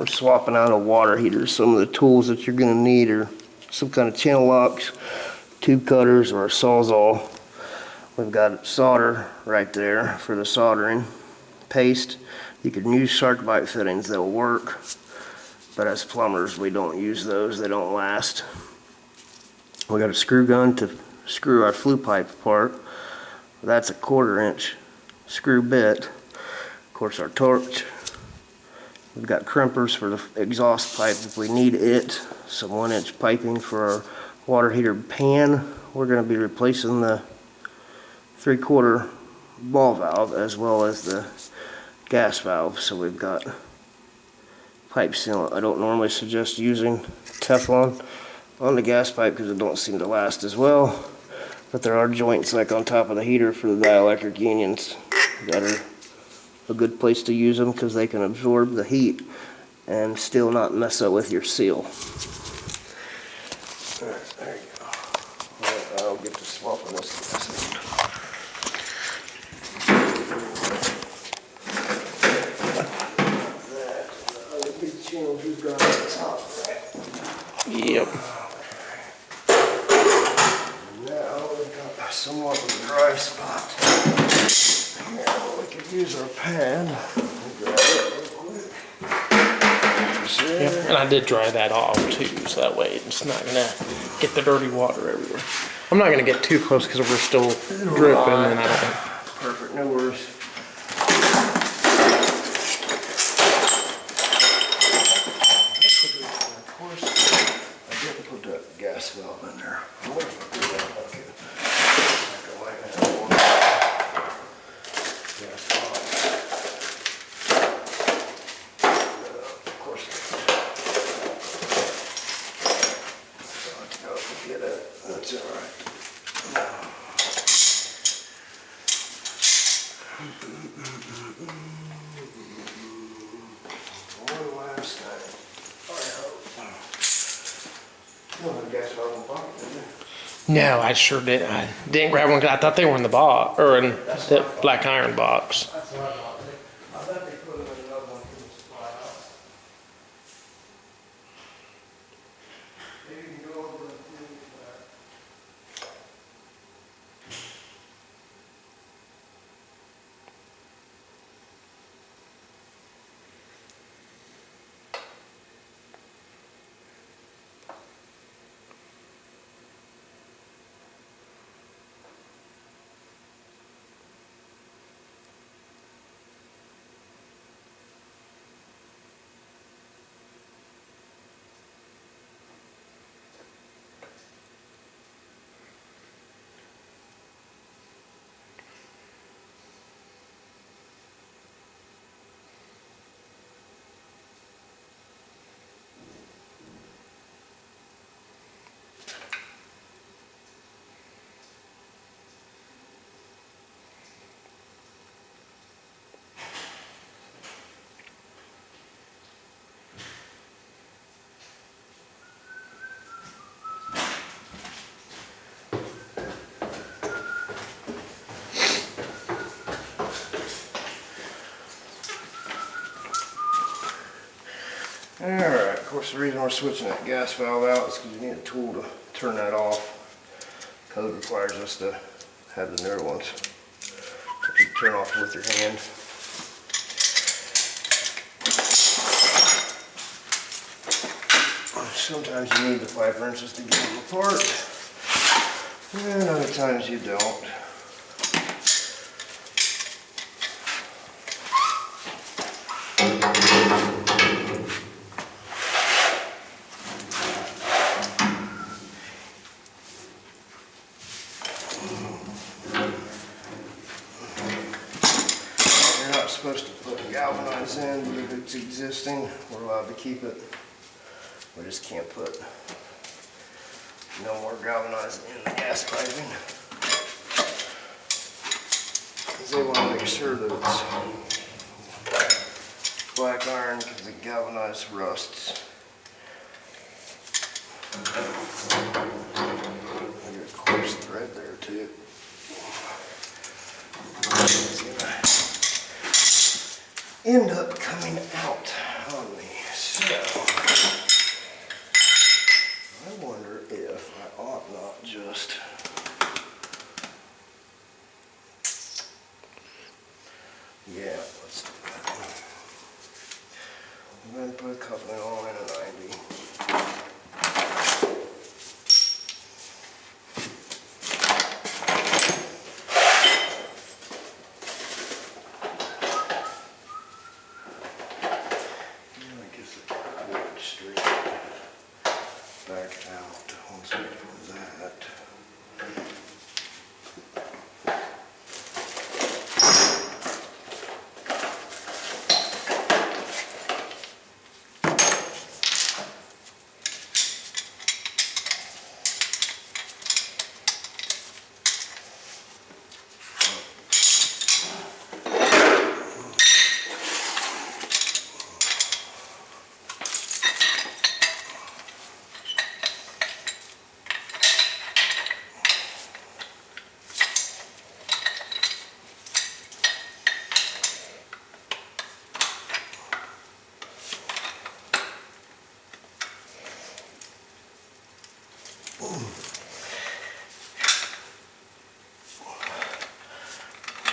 we're swapping out a water heater. Some of the tools that you're gonna need are some kind of channel locks, tube cutters, or a Sawzall. We've got solder right there for the soldering. Paste. You can use shark bite fittings, they'll work. But as plumbers, we don't use those, they don't last. We got a screw gun to screw our flue pipe apart. That's a 1/4 inch screw bit. Of course, our torch. We've got crimpers for the exhaust pipe if we need it. Some 1-inch piping for our water heater pan. We're going to be replacing the 3/4 ball valve as well as the gas valve. So we've got pipe sealant. I don't normally suggest using Teflon on the gas pipe because it don't seem to last as well. But there are joints like on top of the heater for the dielectric unions that are a good place to use them because they can absorb the heat and still not mess up with your seal. Alright, there you go. Alright, I'll get to swapping this gas out. We've got on the top, right? Yep. Now we've got somewhat of a dry spot. Now we could use our pad. Grab it real quick. Yep. And I did dry that off too, so that way it's not gonna get the dirty water everywhere. I'm not gonna get too close because we're still dripping, and I don't. Perfect, no worries. Gas valve in there. I wonder if I do that. Okay. Gas valve. Of course. Let's go get it. That's alright. One last thing. No, I sure didn't. I didn't grab one because I thought they were in the box or in the black iron box. That's what I thought. I bet they put them in another one from the supply house. Maybe you can go over and clean that. Alright, of course the reason we're switching that gas valve out is because you need a tool to turn that off. Code requires us to have the newer ones that you turn off with your hand. Sometimes you need the 5 wrenches to get them apart, and other times you don't. Supposed to put galvanized in, but if it's existing, we're allowed to keep it. We just can't put no more galvanized in the gas piping. Because they want to make sure that it's black iron because the galvanized rusts. I got a coarse thread there too. It's gonna end up coming out on me. So I wonder if I ought not just let's do that. I'm gonna put a coupling on in a 90. I guess it will work straight back out once we do that.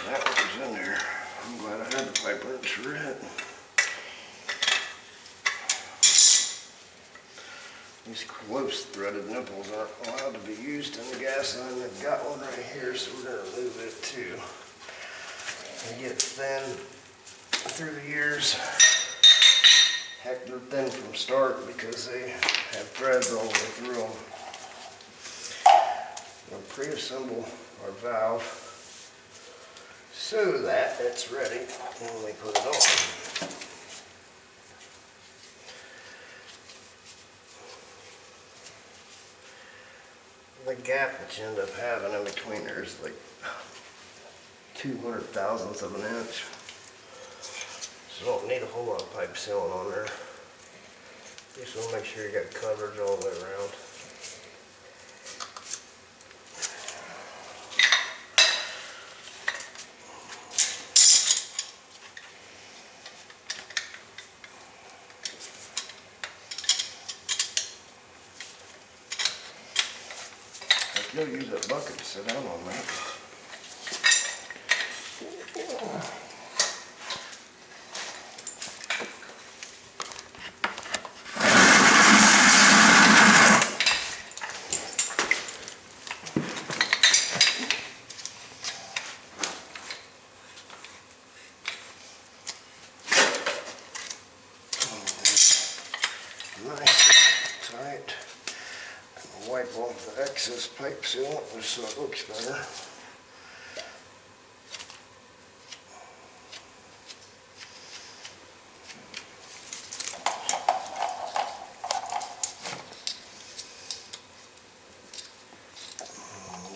That was in there. I'm glad I had the pipe wrench for it. These close threaded nipples aren't allowed to be used in the gas line. I've got one right here, so we're going to remove it too. They get thin through the years. Heck, they're thin from start because they have threads all the way through them. We'll pre-assemble our valve so that it's ready when we put it on. The gap that you end up having in between there is like 200 thousandths of an inch. So you don't need a whole lot of pipe sealing on there. You just want to make sure you got coverage all the way around. You'll use that bucket to sit down on that. Nice, tight. Wipe off the excess pipe sealant just so it looks better.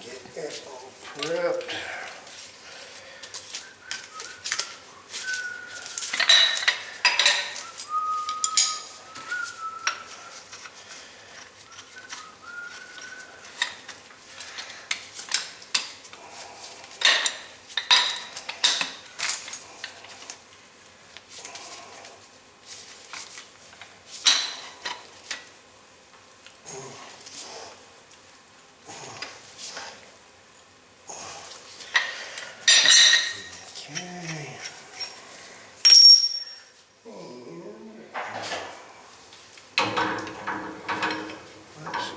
Get it all prepped.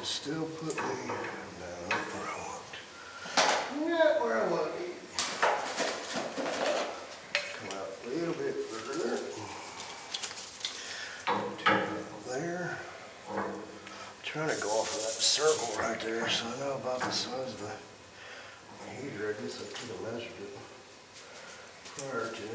Still put me down where I want. Not where I want to be. Come out a little bit further. There. I'm trying to go off of that circle right there so I know about the size of the heater. I guess I could have measured it prior to.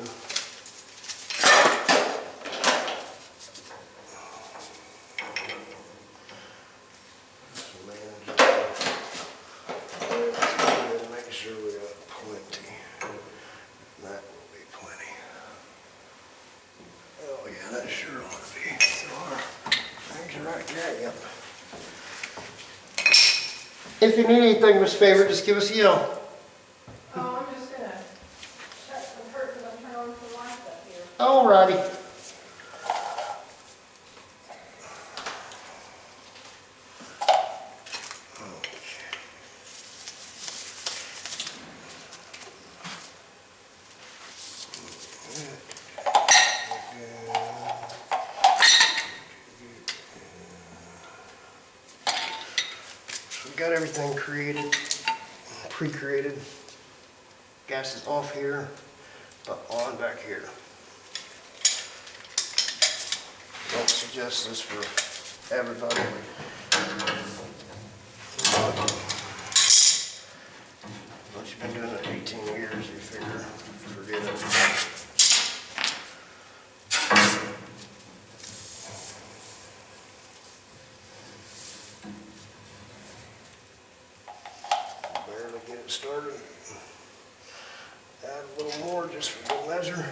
If you need anything, Miss Favor, just give us a yell. Oh, I'm just gonna shut the curtains and turn on some lights up here. Alrighty. got everything created, pre-created. Gas is off here, but on back here. Don't suggest this for everybody. Once you've been doing it 18 years, you figure, forget it. Barely get it started. Add a little more just for good measure.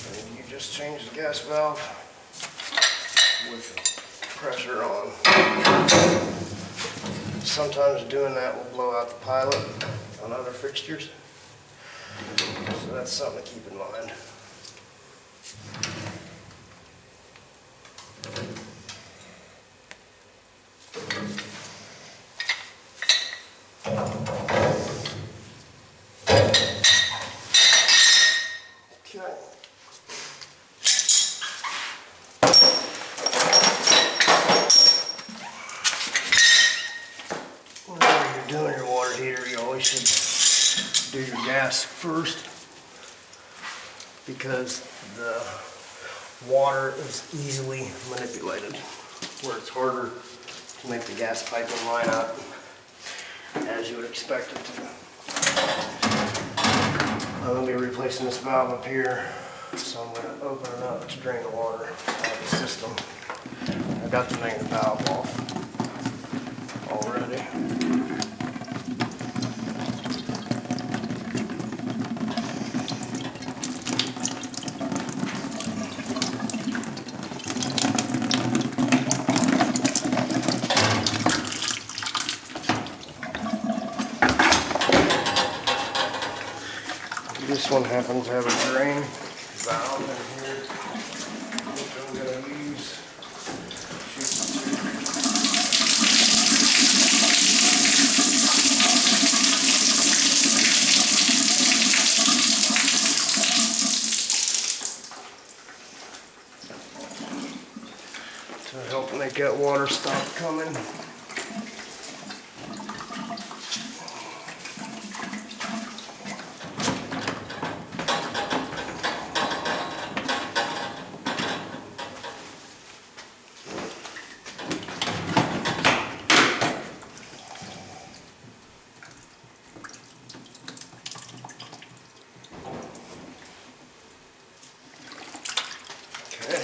And you just change the gas valve with the pressure on. Sometimes doing that will blow out the pilot on other fixtures. So that's something to keep in mind. Okay. Whenever you're doing your water heater, you always should do your gas first, because the water is easily manipulated, where it's harder to make the gas piping line up as you would expect it to. I'm going to be replacing this valve up here, so I'm going to open it up to drain the water out of the system. I got the main valve off already. This one happens to have a drain valve in here, which I'm going to use. To help make that water stop coming. Okay.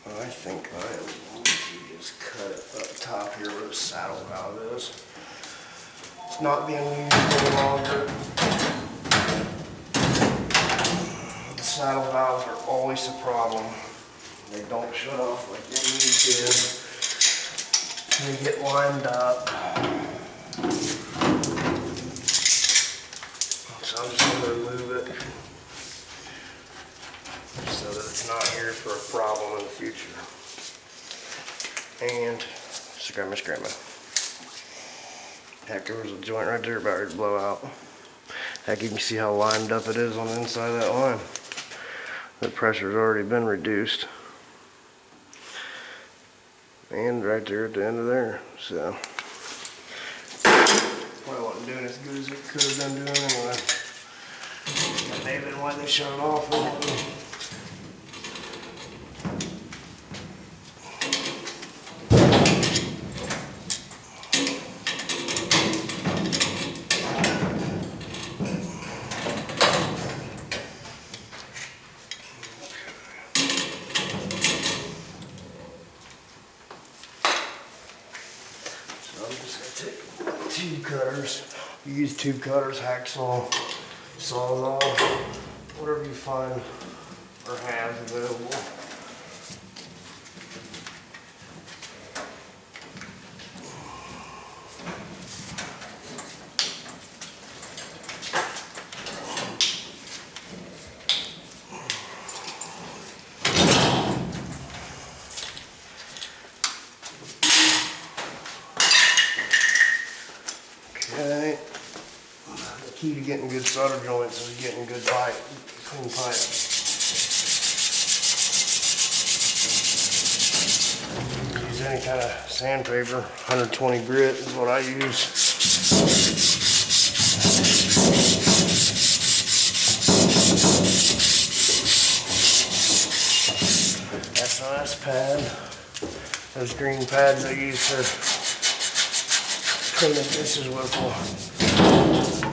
Now, I think I am going to just cut it up top here where the saddle valve is. It's not being used any longer. The saddle valves are always a problem. They don't shut off like they need to. They get lined up. So I'm just going to remove it so that it's not here for a problem in the future. And scramma. Heck, there was a joint right there about ready to blow out. Heck, you can see how lined up it is on the inside of that line. The pressure's already been reduced. And right there at the end of there, so. Probably wasn't doing as good as it could have been doing anyway. That may have been why they shut it off. So I'm just going to take tube cutters. You use tube cutters, hacksaw, sawzall, whatever you find or have available. Okay, the key to getting good solder joints is getting good pipe, clean pipe. Use any kind of sandpaper, 120 grit is what I use. SOS pad. Those green pads I use for cleaning dishes with will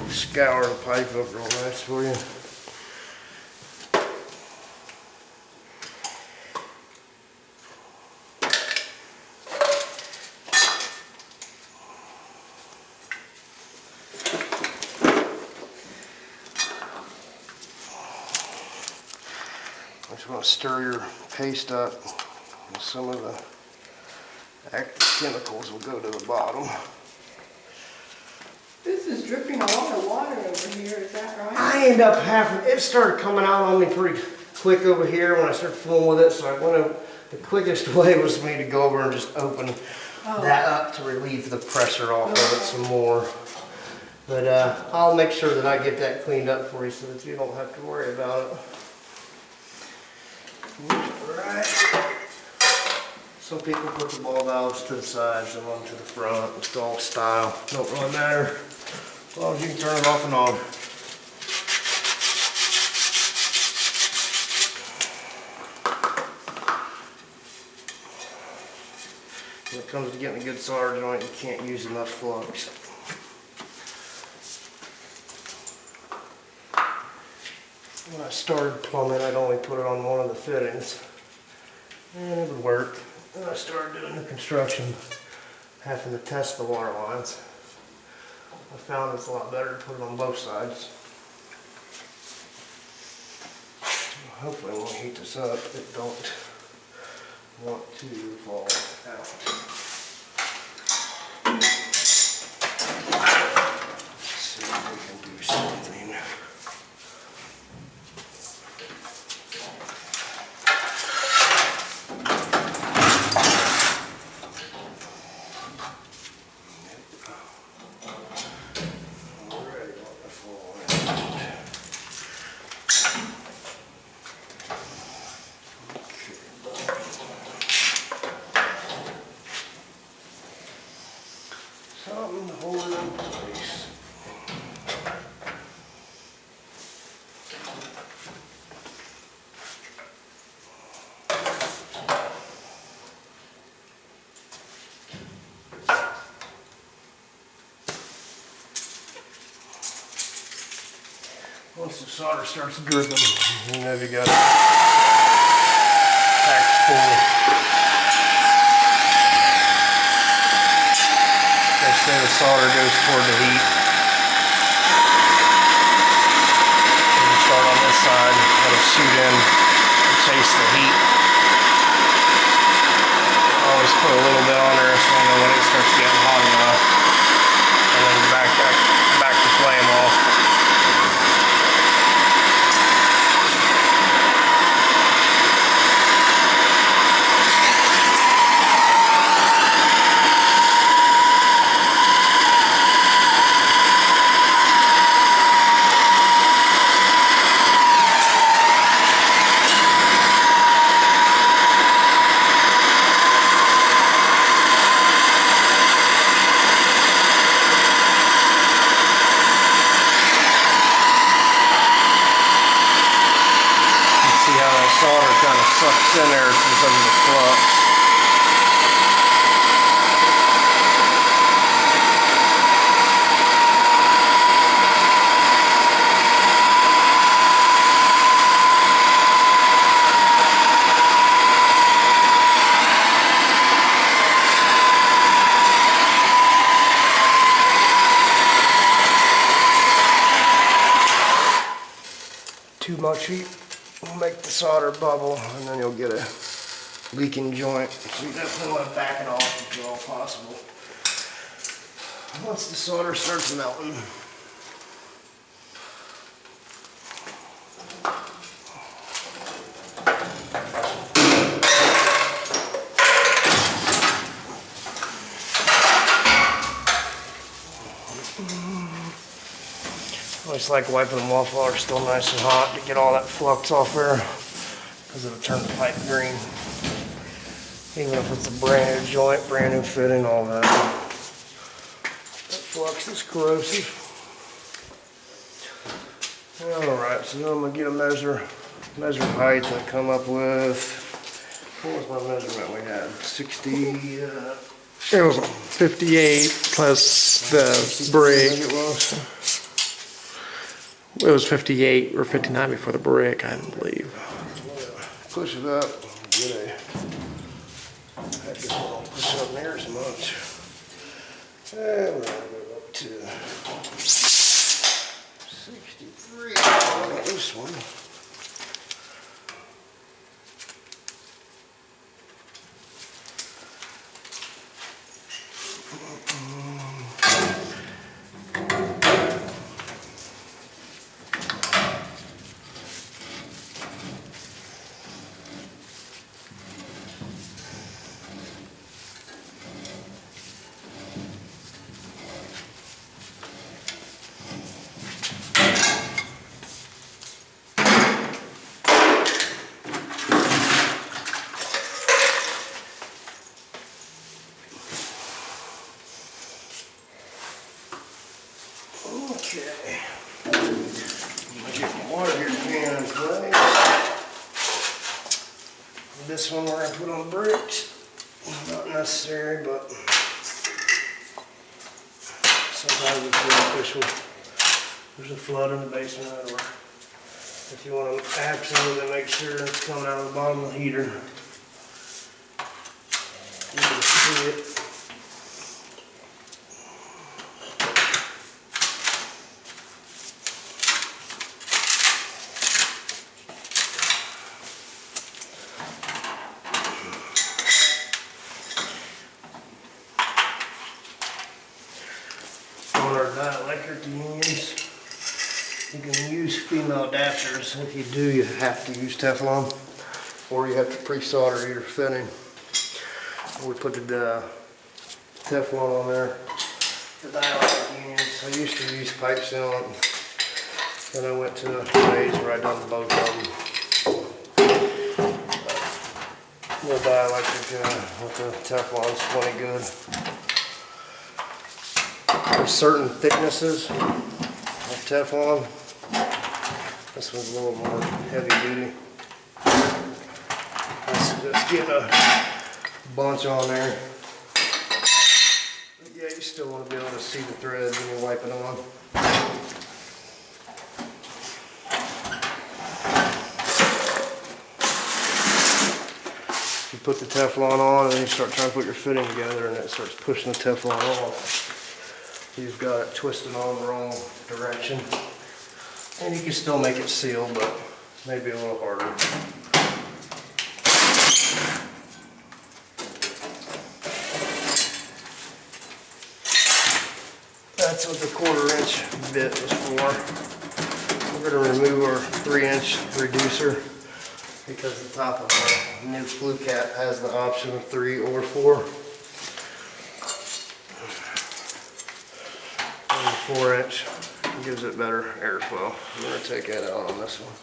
scour the pipe up real nice for you. I just want to stir your paste up, and some of the active chemicals will go to the bottom. This is dripping a lot of water over here, is that right? I end up having, it started coming out on me pretty quick over here when I started fooling with it, so I went over, the quickest way was for me to go over and just open that up to relieve the pressure off of it some more. But I'll make sure that I get that cleaned up for you so that you don't have to worry about it. Right. Some people put the ball valves to the sides and one to the front. It's all style. Don't really matter. As long as you can turn it off and on. When it comes to getting a good solder joint, you can't use enough flux. When I started plumbing, I'd only put it on one of the fittings, and it would work. Then I started doing the construction, having to test the water lines. I found it's a lot better to put it on both sides. Hopefully when we heat this up, it don't want to fall out. Let's see if we can do something. Something to hold it in place. Once the solder starts dripping, you know you got it packed full. They say the solder goes toward the heat. When you start on this side, it'll shoot in and chase the heat. Always put a little bit on there so I know when it starts getting hot enough. And then back the flame off. Solder kind of sucks in there because of the flux. Too much heat will make the solder bubble, and then you'll get a leaking joint. So you definitely want to back it off if at all possible. Once the solder starts melting, just like wiping them off while they're still nice and hot to get all that flux off there, because it'll turn the pipe green. Even if it's a brand new joint, brand new fitting, all that. That flux is corrosive. Alright, so now I'm going to get a measure height I come up with. What was my measurement we had? 60, It was 58 plus the brick. it was. It was 58 or 59 before the brick, I believe. Push it up, get a, I guess I don't push up near as much. And we're gonna go up to 63 on this one. Okay. I'm gonna get my water heater pan in place. This one we're gonna put on bricks. Not necessary, but sometimes it's beneficial. There's a flood in the basement, or if you want to absolutely make sure it's coming out of the bottom of the heater, you can see it. On our dielectric unions, you can use female adapters. If you do, you have to use Teflon, or you have to pre-solder your fitting. We put the Teflon on there. The dielectric unions, I used to use pipe sealant, then I went to a phase where I done both of them. The dielectric with the Teflon's plenty good. There's certain thicknesses of Teflon. This one's a little more heavy duty. Let's just get a bunch on there. But yeah, you still want to be able to see the threads when you're wiping on. You put the Teflon on and then you start trying to put your fitting together and it starts pushing the Teflon off. You've got it twisted on the wrong direction. And you can still make it seal, but maybe a little harder. That's what the 1/4 inch bit was for. We're going to remove our 3-inch reducer because the top of our new flue cap has the option of 3 or 4. 4-inch gives it better airflow. I'm going to take that out on this one.